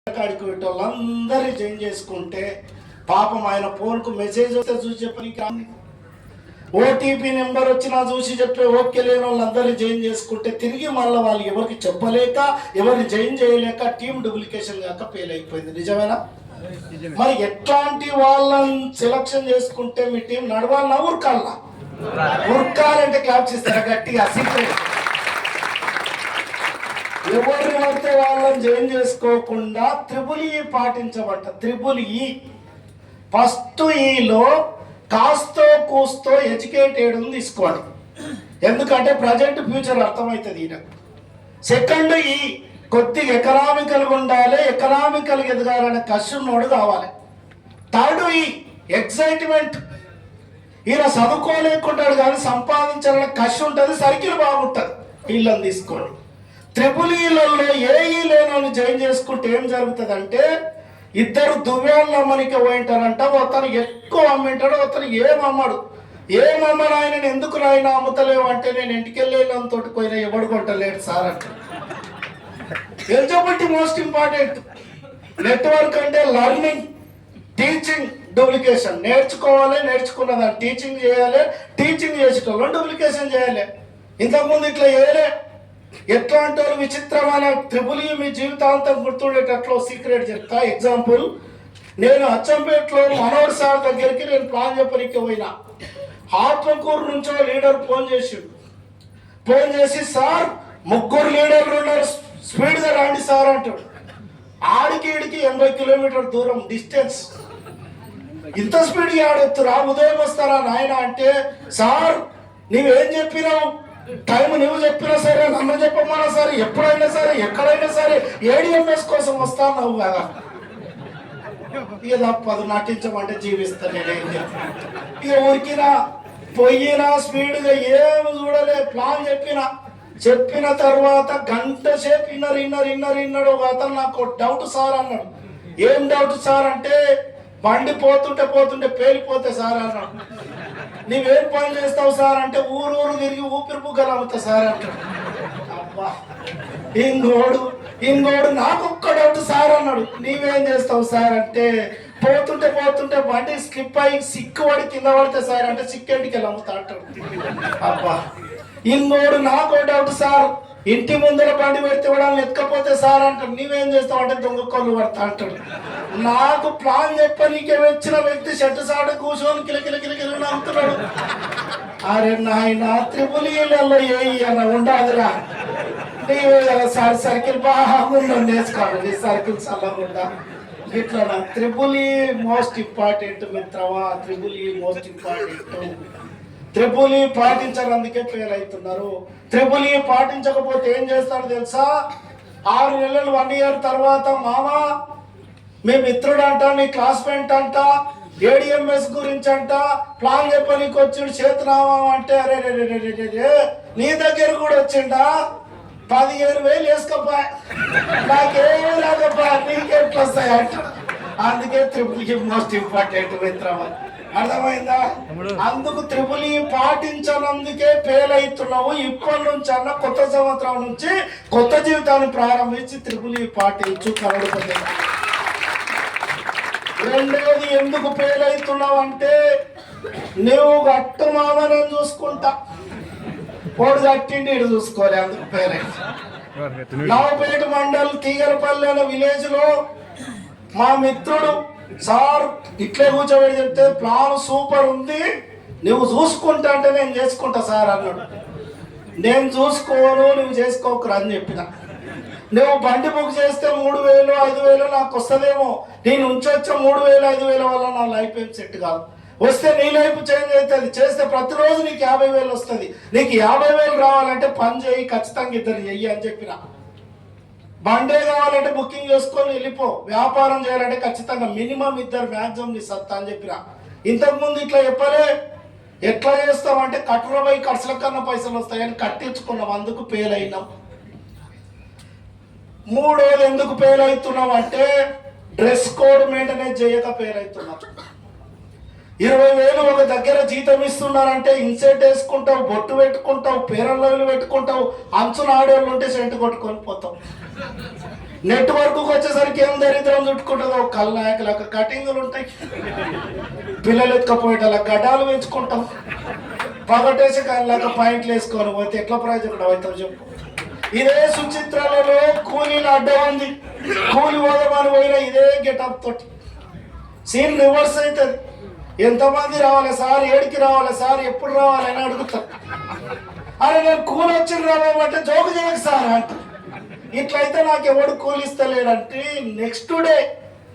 కాడికి పెట్టి వాళ్ళందరూ చేంజ్ చేసుకుంటే పాపం ఆయన ఫోన్కు మెసేజ్ వస్తే చూసి చెప్పని ఓటీపీ నెంబర్ వచ్చినా చూసి చెప్పే ఓకే లేని వాళ్ళందరినీ జాయిన్ చేసుకుంటే తిరిగి మళ్ళీ వాళ్ళు ఎవరికి చెప్పలేక ఎవరిని జాయిన్ చేయలేక టీం డూప్లికేషన్ కాక ఫెయిల్ అయిపోయింది. నిజమేనా? మరి ఎట్లాంటి వాళ్ళని సెలక్షన్ చేసుకుంటే మీ టీం నడవాలన్నా ఉరకాలన్నా? ఉరకాలంటే క్లాప్స్ ఇస్తారా గట్టిగా? సీక్రెట్ ఎవరిని పడితే వాళ్ళని జాయిన్ చేసుకోకుండా త్రిబుల్ పాటించబట్ట. త్రిబుల్ ఫస్ట్ ఈలో కాస్తో కూస్తో ఎడ్యుకేటెడ్ తీసుకోండి, ఎందుకంటే ప్రజెంట్ ఫ్యూచర్ అర్థమవుతుంది ఈయన. సెకండ్ కొద్దిగా ఎకనామికల్గా ఉండాలి, ఎకనామికల్గా ఎదగాలనే కష్టన్నోడు కావాలి. థర్డ్ ఎక్సైట్మెంట్, ఈయన చదువుకోలేకుంటాడు కానీ సంపాదించాలనే కష్టం ఉంటుంది, సర్కిల్ బాగుంటుంది, వీళ్ళని తీసుకోండి. త్రిబుల్ ఈలలో లేనని జాయిన్ చేసుకుంటే ఏం జరుగుతుంది అంటే ఇద్దరు దువ్యాళ్ళు అమ్మనికి పోయింటారంట. అతను ఎక్కువ అమ్మింటాడు, అతను ఏమమ్మడు. ఏమమ్మడు ఆయన ఎందుకు రాయినా అమ్ముతలేవు అంటే నేను ఇంటికి వెళ్ళేళ్ళని తోటి పోయినా ఎవడు కొంటలేడు సార్ అంటే. Eligibility most important. నెట్వర్క్ అంటే లర్నింగ్, టీచింగ్, డూప్లికేషన్. నేర్చుకోవాలి, నేర్చుకున్నదాన్ని టీచింగ్ చేయాలి, టీచింగ్ చేసేటోళ్ళని డూప్లికేషన్ చేయాలి. ఇంతకుముందు ఇట్లా చేయలే. ఎట్లాంటి వాళ్ళు విచిత్రమైన త్రిబుల్ మీ జీవితాంతం గుర్తుండేటట్లు సీక్రెట్ చెప్తా. ఎగ్జాంపుల్, నేను అచ్చంపేటలో మనోహర్ సార్ దగ్గరికి నేను ప్లాన్ చెప్పడానికి పోయినా. ఆత్మకూరు నుంచో లీడర్ ఫోన్ చేసి సార్ 3 లీడర్లు ఉన్నారు, స్పీడ్గా రాండి సార్ అంటాడు. ఆడికి 80 కిలోమీటర్ దూరం డిస్టెన్స్. ఇంత స్పీడ్గా ఆడొత్తురా, ఉదయం వస్తారా నాయన అంటే, సార్ నీవేం చెప్పినావు, టైం నువ్వు చెప్పినా సరే, నన్ను చెప్పమన్నా సరే, ఎప్పుడైనా సరే, ఎక్కడైనా సరే ఏడిఎంఎస్ కోసం వస్తాను కదా. ఇక తప్పదు, నటించమంటే జీవిస్తా నేనేం ఇక ఊరికినా పోయినా స్పీడ్గా ఏమి చూడలే. ప్లాన్ చెప్పిన తర్వాత గంట సేపు ఇన్నరు ఒక అతను నాకు డౌట్ సార్ అన్నాడు. ఏం డౌట్ సార్ అంటే, బండి పోతుంటే పేలిపోతే సార్ అన్నాడు. నీవేం పని చేస్తావు సార్ అంటే, ఊరు తిరిగి ఊపిరి బుగ్గలు అమ్ముతా సార్ అంటాడు. అబ్బా, ఇంకోడు నాకు ఒక్క డౌట్ సార్ అన్నాడు. నీవేం చేస్తావు సార్ అంటే, పోతుంటే బండి స్లిప్ అయ్యి సిక్కు పడి కింద పడితే సార్ అంటే సిక్కేంటికి వెళ్ళి అమ్ముతా అంటాడు. అబ్బా, ఇంకోడు నాకు డౌట్ సార్, ఇంటి ముందర బండి పెడితే వాళ్ళని ఎత్తుకపోతే సార్ అంటాడు. నీవేం చేస్తావు అంటే దొంగ కొల్లు పడతా అంటాడు. నాకు ప్లాన్ చెప్పనీకే వచ్చిన వ్యక్తి షర్టు సాట కూర్చొని కిలకిల నమ్ముతున్నాడు. అరే నాయన, త్రిబుల్ ఈలలో అన్న ఉండాదిరా. నీవే కదా సార్ సర్కిల్ బాగుందా నేర్చుకోవాలి, నీ సర్కిల్ చల్లకుండా ఇట్లా. నాకు త్రిబుల్ మోస్ట్ ఇంపార్టెంట్ మిత్రమా, త్రిబుల్ మోస్ట్ ఇంపార్టెంట్. త్రిబుల్ పాటించనందుకే ఫెయిల్ అవుతున్నారు. త్రిబుల్ పాటించకపోతే ఏం చేస్తారో తెలుసా? 6 నెలలు 1 ఇయర్ తర్వాత, మామా మీ మిత్రుడు అంట, నీ క్లాస్మేట్ అంట, ఏడిఎంఎస్ గురించి అంట ప్లాన్ చెప్పనీకి వచ్చిండు, చేతున్నావా అంటే, అరే నీ దగ్గర కూడా వచ్చిండా, 15,000 వేసుకోపా, నాకేమీ రాదప్పా, నీకెట్లు వస్తాయి అంట. అందుకే త్రిబుల్ మోస్ట్ ఇంపార్టెంట్ మిత్రమా, అర్థమైందా? అందుకు త్రిబుల్ పాటించనందుకే ఫెయిల్ అవుతున్నావు. ఇప్పటి నుంచి అన్న కొత్త సంవత్సరం నుంచి కొత్త జీవితాన్ని ప్రారంభించి త్రిబుల్ పాటించు, కలవకపోతే. రెండోది, ఎందుకు ఫెయిల్ అవుతున్నావు అంటే, నువ్వు గట్టు మామని చూసుకుంటా, పోడు కట్టిండి ఇటు చూసుకోలే, అందుకు ఫెయిల్ అయింది. నవపేట మండల్ తీగలపల్లి అనే విలేజ్ లో మా మిత్రుడు సార్ ఇట్లే కూర్చోబెట్టి చెప్తే, ప్లాన్ సూపర్ ఉంది, నువ్వు చూసుకుంటా అంటే నేను చేసుకుంటా సార్ అన్నాడు. నేను చూసుకోను, నువ్వు చేసుకోకురా అని చెప్పిన. నువ్వు బండి బుక్ చేస్తే 3,000 5,000 నాకు వస్తుందేమో, నేను ఉంచొచ్చా 3,000 5,000 వల్ల నా లైఫ్ ఏం సెట్ కాదు. వస్తే నీ లైఫ్ చేంజ్ అవుతుంది, చేస్తే ప్రతిరోజు నీకు 50,000 వస్తుంది. నీకు 50,000 రావాలంటే పని చేయి, ఖచ్చితంగా ఇద్దరు చెయ్యి అని చెప్పిన. బండే కావాలంటే బుకింగ్ చేసుకొని వెళ్ళిపో, వ్యాపారం చేయాలంటే ఖచ్చితంగా మినిమం 2 మ్యాక్సిమం నీ సత్తా అని చెప్పిన. ఇంతకుముందు ఇట్లా చెప్పలే. ఎట్లా చేస్తామంటే, కట్టులపై ఖర్చుల కన్నా పైసలు వస్తాయని కట్టించుకున్నాం, అందుకు ఫెయిల్ అయినాం. మూడోది ఎందుకు ఫెయిల్ అవుతున్నాం అంటే, డ్రెస్ కోడ్ మెయింటెనెన్స్ చేయక ఫెయిల్ అవుతున్నాం. 20,000 ఒక దగ్గర జీతం ఇస్తున్నారంటే ఇన్సెట్ వేసుకుంటావు, బొట్టు పెట్టుకుంటావు, పేరల్ లెవెల్ పెట్టుకుంటావు, అంచున ఆడేళ్ళు ఉంటే సెంటు కొట్టుకొని పోతావు. నెట్వర్క్ వచ్చేసరికి ఏం దరిద్రం చుట్టుకుంటుందో కళ్ళ కటింగ్లు ఉంటాయి, పిల్లలు ఎత్తుకపోయేటలా గడ్డాలు పెంచుకుంటాం, పగటేసి కళ్ళ పాయింట్లు వేసుకొని పోతే ఎట్లా ప్రాజెక్ట్ అవుతావు చెప్పు. ఇదే సుచిత్రాలలో కూలీలు అడ్డం ఉంది, కూలి పోదామని పోయినా ఇదే గెటప్ తోటి సీన్ రివర్స్ అవుతుంది. ఎంతమంది రావాలి సార్, ఏడికి రావాలి సార్, ఎప్పుడు రావాలి అని అడుగుతారు. అరే నేను కూలి వచ్చి రావాలంటే జోకు చేయకు సార్ అంట. ఇట్లయితే నాకు ఎవడు కూలిస్తలేడంటే నెక్స్ట్ డే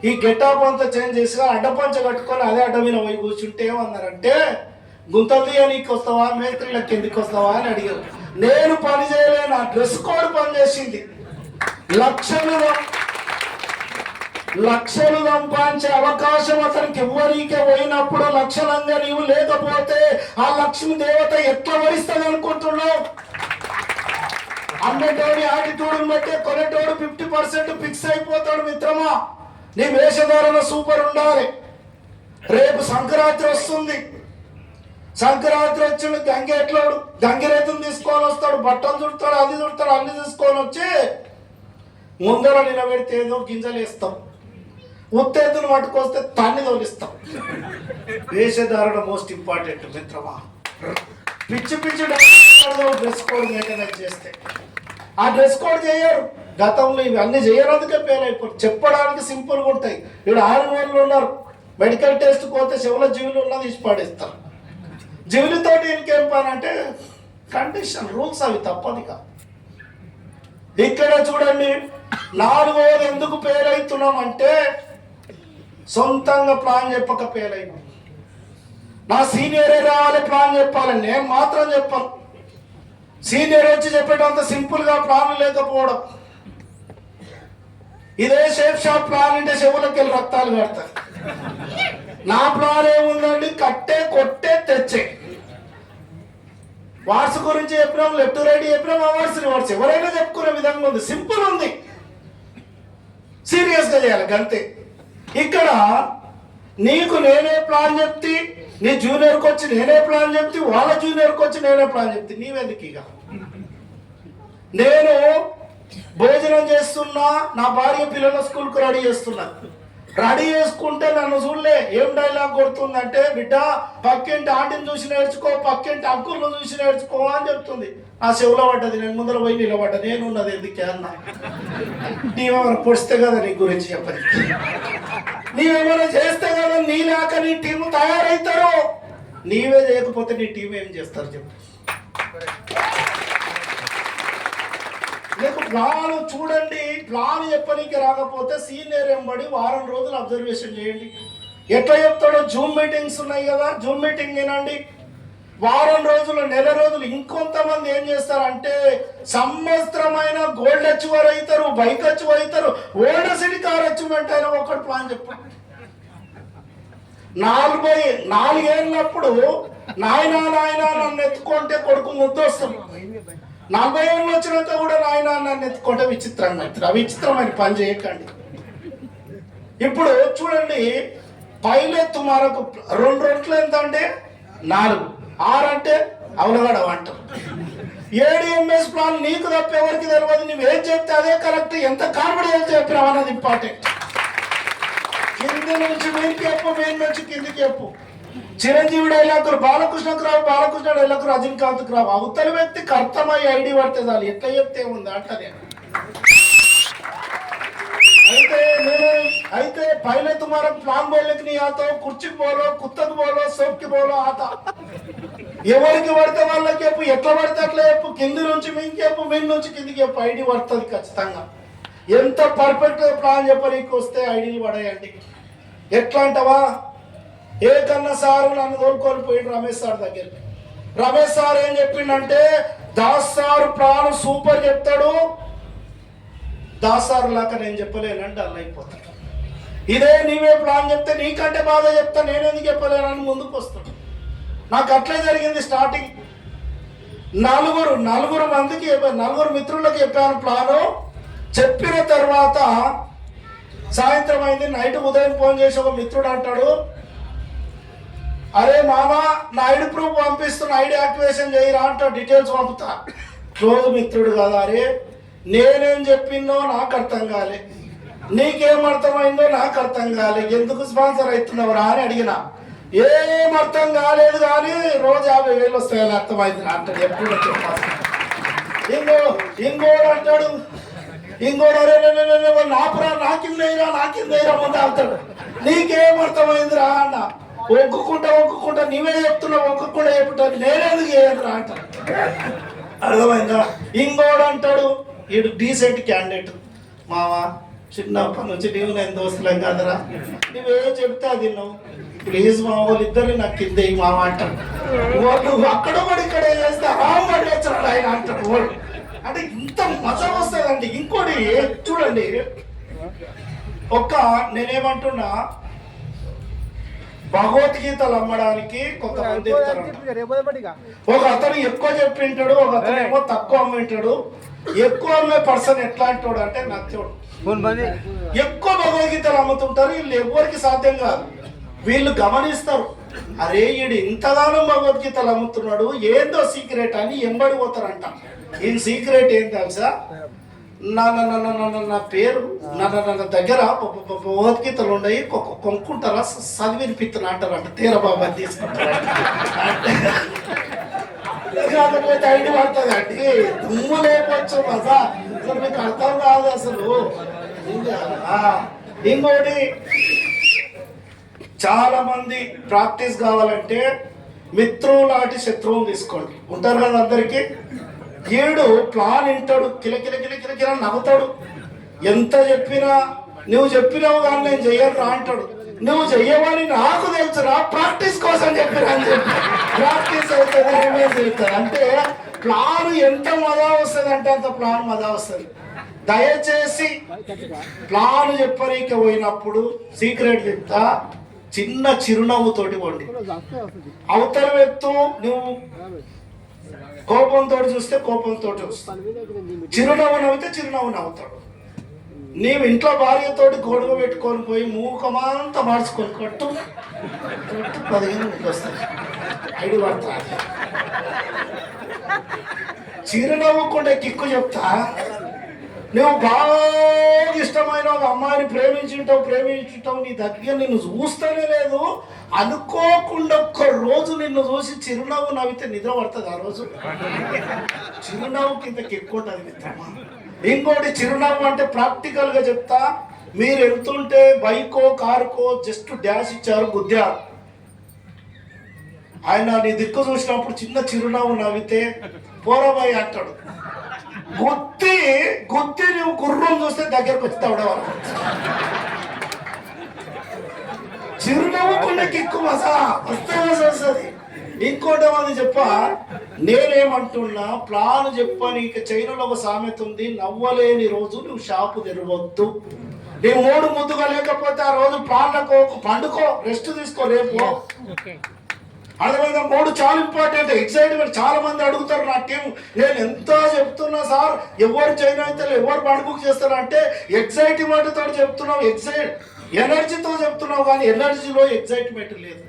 ఈ గెటప్ అంతా చేంజ్ చేసి అడ్డపంచ కట్టుకొని అదే అడ్డ మీద పోయి కూర్చుంటే ఏమన్నారంటే గుంతలు తీయనీకి వస్తావా, మేస్త్రీలకు ఎందుకు వస్తావా అని అడిగారు. నేను పని చేయలే, నా డ్రెస్ కోడ్ పని చేసింది. లక్షలు సంపాదించే అవకాశం అతనికి ఎవరికే పోయినప్పుడు లక్షలంగా నీవు లేకపోతే ఆ లక్ష్మి దేవత ఎట్లా వరిస్తుంది అనుకుంటున్నావు? అమ్మేటోడి యాటిట్యూడ్ బట్టే కొనేటోడు 50% ఫిక్స్ అయిపోతాడు. మిత్రమా, నీ వేషధారణ సూపర్ ఉండాలి. రేపు సంక్రాంతి వస్తుంది. సంక్రాంతి వచ్చిండు గంగెట్లోడు గంగిరెద్దును తీసుకొని వస్తాడు, బట్టలు చుడతాడు, అది చుడతాడు, అన్ని తీసుకొని వచ్చి ముందర నిలబెడితే ఏదో గింజలు వేస్తాం, ఉత్తేజను పట్టుకొస్తే తన్ని తోలిస్తాం. వేషధారణ మోస్ట్ ఇంపార్టెంట్ మిత్రమా. పిచ్చి డ్రెస్ కోడ్ మెయింటైన్ చేస్తే ఆ డ్రెస్ కోడ్ చేయరు. గతంలో ఇవి అన్ని చేయరాదుకే ఫెయిల్ అయిపోతారు. చెప్పడానికి సింపుల్గా ఉంటాయి. ఇక్కడ 6 నెలలు ఉన్నారు, మెడికల్ టెస్ట్ పోతే చెవుల జీవులు ఉన్నది ఇచ్చి పాడేస్తారు. జీవులతోటి ఇంకేం పని అంటే కండిషన్ రూల్స్ అవి తప్పదుగా. ఇక్కడ చూడండి, 4వది ఎందుకు ఫెయిల్ అవుతున్నాం అంటే సొంతంగా ప్లాన్ చెప్పక ఫెయిల్ అయినాం. నా సీనియరే రావాలి ప్లాన్ చెప్పాలి, నేను మాత్రం చెప్పాను. సీనియర్ వచ్చి చెప్పేటంత సింపుల్గా ప్లాన్ లేకపోవడం. ఇదే షేప్ షాప్ ప్లాన్ అంటే చెవులకి వెళ్ళి రక్తాలు కడతాయి. నా ప్లాన్ ఏముందండి, కట్టే కొట్టే తెచ్చే. వాట్స్ గురించి చెప్పినాం, లెఫ్ట్ రైట్ చెప్పినాం, అవార్డ్స్ రివార్డ్స్ ఎవరైనా చెప్పుకునే విధంగా ఉంది. సింపుల్ ఉంది, సీరియస్గా చేయాలి అంతే. ఇక్కడ నీకు నేనే ప్లాన్ చెప్తే, నీ జూనియర్కి వచ్చి నేనే ప్లాన్ చెప్తే, వాళ్ళ జూనియర్కి వచ్చి నేనే ప్లాన్ చెప్తే నీవెందుకు? ఇక నేను భోజనం చేస్తున్నా, నా భార్య పిల్లల స్కూల్కి రెడీ చేస్తున్నా. రెడీ చేసుకుంటే నన్ను చూడలే ఏం డైలాగ్ కొడుతుందంటే, బిడ్డ పక్కింటి ఆంటీని చూసి నేర్చుకో, పక్కింటి అంకుల్ని చూసి నేర్చుకో అని చెప్తుంది. ఆ చెవులో పడ్డది, నేను ముందర పోయి నిలబడ్డా. నేనున్నది ఎందుకే అన్నా, నీవేమైనా పొడిస్తే కదా నీ గురించి చెప్పని, నీవేమైనా చేస్తే కదా నీలాక నీ టీం తయారవుతారు. నీవే చేయకపోతే నీ టీం ఏం చేస్తారు చెప్పు. నీకు ప్లాన్ చూడండి, ప్లాన్ చెప్పనీకి రాకపోతే సీనియర్ ఎంబడి వారం రోజులు అబ్జర్వేషన్ చేయండి. ఎట్లా చెప్తాడో, జూమ్ మీటింగ్స్ ఉన్నాయి కదా, జూమ్ మీటింగ్ వినండి. వారం రోజులు, నెల రోజులు. ఇంకొంతమంది ఏం చేస్తారంటే సంవత్సరమైన గోల్డ్ అచీవర్ అవుతారు, బైక్ అచీవర్ అవుతారు, ఓల్డ్ సిటీ కార్ అచీవ్మెంట్ అయినా ఒకటి ప్లాన్ చెప్పండి. 44 ఏళ్ళప్పుడు నాయనా నన్ను ఎత్తుకుంటే కొడుకు ముద్దు వస్తాం. 40 ఏళ్ళు వచ్చినాక కూడా నాయన నన్ను ఎత్తుకుంటే విచిత్రంగా అవుతుంది. విచిత్రమైన పని చేయకండి. ఇప్పుడు చూడండి, పైలెత్తు మనకు 2 రొట్లు ఎంత అంటే 4, 6 అంటే అవలగడ అంటారు. 7 MS ప్లాన్ నీకు తప్ప ఎవరికి తెలియదు. నువ్వేం చెప్తే అదే కరెక్ట్. ఎంత కాన్ఫిడెన్స్ చెప్పినావు అన్నది ఇంపార్టెంట్. కింది నుంచి మీరికి చెప్పు, మీద నుంచి కిందికి చెప్పు. చిరంజీవి డైలాగులు బాలకృష్ణకు రావు, బాలకృష్ణ డైలాగు రజనీకాంత్కి రావు. అవతల వ్యక్తికి అర్థమై ఐడి పడితే చాలు. ఎట్లా చెప్తే ఉంది అంటది. అయితే पहले तुम्हारा प्लान बोलने की नहीं आता, कुर्ची बोलो, कुत्तक बोलो, सबकी बोलो आता. ఎవరికి పడితే వాళ్ళకి చెప్పు, ఎట్లా పడితే అట్లా చెప్పు. కింది నుంచి మీకి చెప్పు, మీద నుంచి కిందికి చెప్పు. ఐడి పడుతుంది ఖచ్చితంగా. ఎంత పర్ఫెక్ట్ ప్లాన్ చెప్పనీకి వస్తే ఐడీలు పడాయండి. ఎట్లా అంటావా, ఏ కన్నా సారు నన్ను తోలుకొని పోయిండు రమేష్ సార్ దగ్గరికి. రమేష్ సార్ ఏం చెప్పిండంటే, దాస్ సార్ ప్లాన్ సూపర్ చెప్తాడు, దాస్ సార్ లాగా నేను చెప్పలేనంటే అలా అయిపోతాడు. ఇదే నీవే ప్లాన్ చెప్తే నీకంటే బాగా చెప్తా, నేనెందుకు చెప్పలేనని ముందుకు వస్తాడు. నాకు అట్లే జరిగింది. స్టార్టింగ్ నలుగురు మందికి చెప్పాను, 4 మిత్రులకు చెప్పాను ప్లాను. చెప్పిన తర్వాత సాయంత్రం అయింది, నైట్ ఉదయం ఫోన్ చేసి ఒక మిత్రుడు అంటాడు, అరే మామా నా ఐడి ప్రూఫ్ పంపిస్తున్నా, ఐడి యాక్టివేషన్ చేయరా అంటా. డీటెయిల్స్ పంపుతా. క్లోజ్ మిత్రుడు కదా, అరే నేనేం చెప్పిందో నాకు అర్థం కాలే, నీకేం అర్థమైందో నాకు అర్థం కాలే, ఎందుకు స్పాన్సర్ అవుతున్నావు రా అని అడిగిన. ఏం అర్థం కాలేదు కానీ రోజు 50,000 వస్తాయని అర్థమైంది అంటాడు. ఎప్పుడు చెప్పాలి. ఇంకోడు అంటాడు, ఇంకోడు నాపురా నాకిందైరా ముందు అవుతాడు. నీకేం అర్థమైందిరా అన్న. ఒక్కుకుంటా నీవే చెప్తున్నావు, ఒక్కకుండా చెప్తాను నేనేందుకు చేయదురా అంటాడు. అర్థమైందా? ఇంకోడు అంటాడు, వీడు డీసెంట్ క్యాండిడేట్ మావా, చిన్నప్పటి నుంచి నీవు నేను దోస్తులేం కదరా, నువ్వేం చెప్తే అది నువ్వు ప్లీజ్ మా వాళ్ళు ఇద్దరు నాకు కింద మామ అంటాడు. వాళ్ళు అక్కడ కూడా ఇక్కడ చేస్తే రామడు ఆయన అంటాడు. వాళ్ళు అంటే ఇంత మజా వస్తుందండి. ఇంకోటి చూడండి, నేనేమంటున్నా, భగవద్గీతలు అమ్మడానికి కొంతమంది ఒక అతను ఎక్కువ చెప్పింటాడు, ఒక అతను ఏమో తక్కువ అమ్మింటాడు. ఎక్కువ అమ్మే పర్సన్ ఎట్లాంటి అంటే నచ్చోడు. ఎక్కువ భగవద్గీతలు అమ్ముతుంటారు, వీళ్ళు ఎవరికి సాధ్యం కాదు. వీళ్ళు గమనిస్తారు, అరే వీడు ఇంతగానో భగవద్గీతలు అమ్ముతున్నాడు, ఏందో సీక్రెట్ అని ఎంబడి పోతారంట. ఈ సీక్రెట్ ఏం తెలుసా, నా పేరు నా దగ్గర భగవద్గీతలు ఉన్నాయి, కొనుక్కుంటారా చదివినిపిస్తున్నా అంటారంట. తీరబాబా తీసుకుంటారా కాకపోతే ఐడి పడుతుంది అండి. దుమ్ము లేకపోవచ్చు మజా, అసలు మీకు అర్థం కాదు అసలు. ఇంకోటి, చాలా మంది ప్రాక్టీస్ కావాలంటే మిత్రువు లాంటి శత్రువుని తీసుకోండి. ఉంటారు కదా అందరికి. ఏడు ప్లాన్ వింటాడు, కిలకిల నవ్వుతాడు. ఎంత చెప్పినా నువ్వు చెప్పినావు కానీ నేను చెయ్యను రా అంటాడు. నువ్వు చెయ్యమని నాకు తెలుసురా, ప్రాక్టీస్ కోసం చెప్పినా అని చెప్పి ప్రాక్టీస్ అవుతుంది, రిమైజ్ అవుతుంది. అంటే ప్లాన్ ఎంత మజా వస్తుంది అంటే అంత ప్లాన్ మజా వస్తుంది. దయచేసి ప్లాన్ చెప్పనీకి పోయినప్పుడు సీక్రెట్ చెప్తా, చిన్న చిరునవ్వుతోటి పోండి. అవతల వ్యక్తు నువ్వు కోపంతో చూస్తే కోపంతో చూస్తావు, చిరునవ్వు నవ్వితే చిరునవ్వు నవ్వుతాడు. నీవు ఇంట్లో భార్యతోటి గొడవ పెట్టుకొని పోయి మూకమంతా మార్చుకొని కొట్టు 15 వస్తాయి, ఐడి పడతా. చిరునవ్వుకుంటే కిక్కు చెప్తా. నువ్వు బాగా ఇష్టమైన ఒక అమ్మాయిని ప్రేమించుంటావు, నీ దగ్గర నిన్ను చూస్తూనే లేదు, అనుకోకుండా ఒక్క రోజు నిన్ను చూసి చిరునవ్వు నవ్వితే నిద్ర పడుతుంది. ఆ రోజు చిరునవ్వుకి ఇంతకు ఎక్కువ ఉంటుంది మిత్రమా. ఇంకోటి, చిరునవ్వు అంటే ప్రాక్టికల్ గా చెప్తా, మీరు వెళ్తుంటే బైకో కారుకో జస్ట్ డాష్ ఇచ్చారు, గుద్దారు, ఆయన నీ దిక్కు చూసినప్పుడు చిన్న చిరునవ్వు నవ్వితే పోరాబాయి అంటాడు. గుత్తి నువ్వు గుర్రం చూస్తే దగ్గరకు వచ్చి తవడవాలి. చిరునవ్వుకుండా కిక్కు మసా వస్తుంది. ఇంకోటి మంది చెప్ప, నేనేమంటున్నా, ప్లాన్ చెప్పని చైనాలో ఒక సామెత ఉంది, నవ్వలేని రోజు నువ్వు షాపు తెరవద్దు. నీ మూడు ముద్దుగా లేకపోతే ఆ రోజు ప్లాన్లకు పండుకో, రెస్ట్ తీసుకో, రేపు అర్థమైందా. మూడు చాలా ఇంపార్టెంట్. ఎక్సైట్మెంట్ చాలా మంది అడుగుతారు నా టీం, నేను ఎంత చెప్తున్నా సార్, ఎవరు చైనా అయితే ఎవరు బండి బుక్ చేస్తారు అంటే ఎక్సైట్మెంట్ తోటి చెప్తున్నావు, ఎనర్జీతో చెప్తున్నావు, కానీ ఎనర్జీలో ఎక్సైట్మెంట్ లేదు.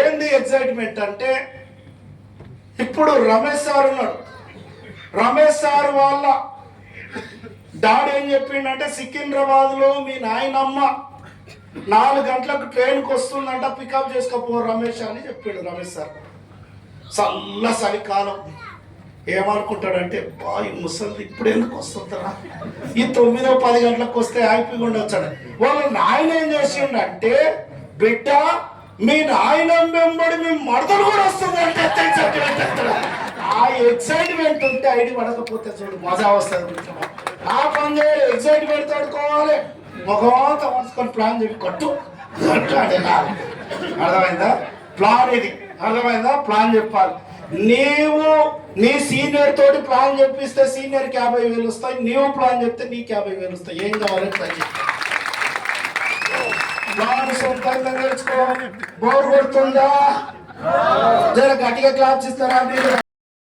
ఏంది ఎక్సైట్మెంట్ అంటే, ఇప్పుడు రమేష్ సార్ ఉన్నాడు, రమేష్ సార్ వాళ్ళ డాడీ ఏం చెప్పిండంటే, సికింద్రాబాద్ లో మీ నాయనమ్మ 4 గంటలకు ట్రైన్కి వస్తుందంట, పికప్ చేసుకోపో రమేష్ అని చెప్పిండు రమేష్ సార్. చలికాలం ఏమనుకుంటాడంటే, ఈ ముసలి ఇప్పుడు ఎందుకు వస్తుంటారా, ఈ 9-10 గంటలకు వస్తే హ్యాపీగా వచ్చాడు. వాళ్ళ నాయన ఏం చేసిండంటే, బిడ్డ మీ నాయన వెంబడి మీ మడతలు కూడా వస్తుంది అంటే ఆ ఎక్సైట్మెంట్ ఉంటే ఐడి పడకపోతే చూడు మజా వస్తుంది. ఆ పని చేయాలి, ఎక్సైట్మెంట్ తోడుకోవాలి, ముఖమంత మనసుకొని ప్లాన్ చెప్పి కొట్టు అంటే అర్థమైందా. ప్లాన్ ఇది అర్థమైందా, ప్లాన్ చెప్పాలి. నీవు నీ సీనియర్ తోటి ప్లాన్ చెప్పిస్తే సీనియర్కి 50,000 వస్తాయి, నీవు ప్లాన్ చెప్తే నీకు 50,000 వస్తాయి. ఏం కావాలంటే తగ్గి ప్లాన్ సొంతంగా నేర్చుకో. బోర్ కొడుతుందా, జర గట్టిగా క్లాప్స్ ఇస్తారా?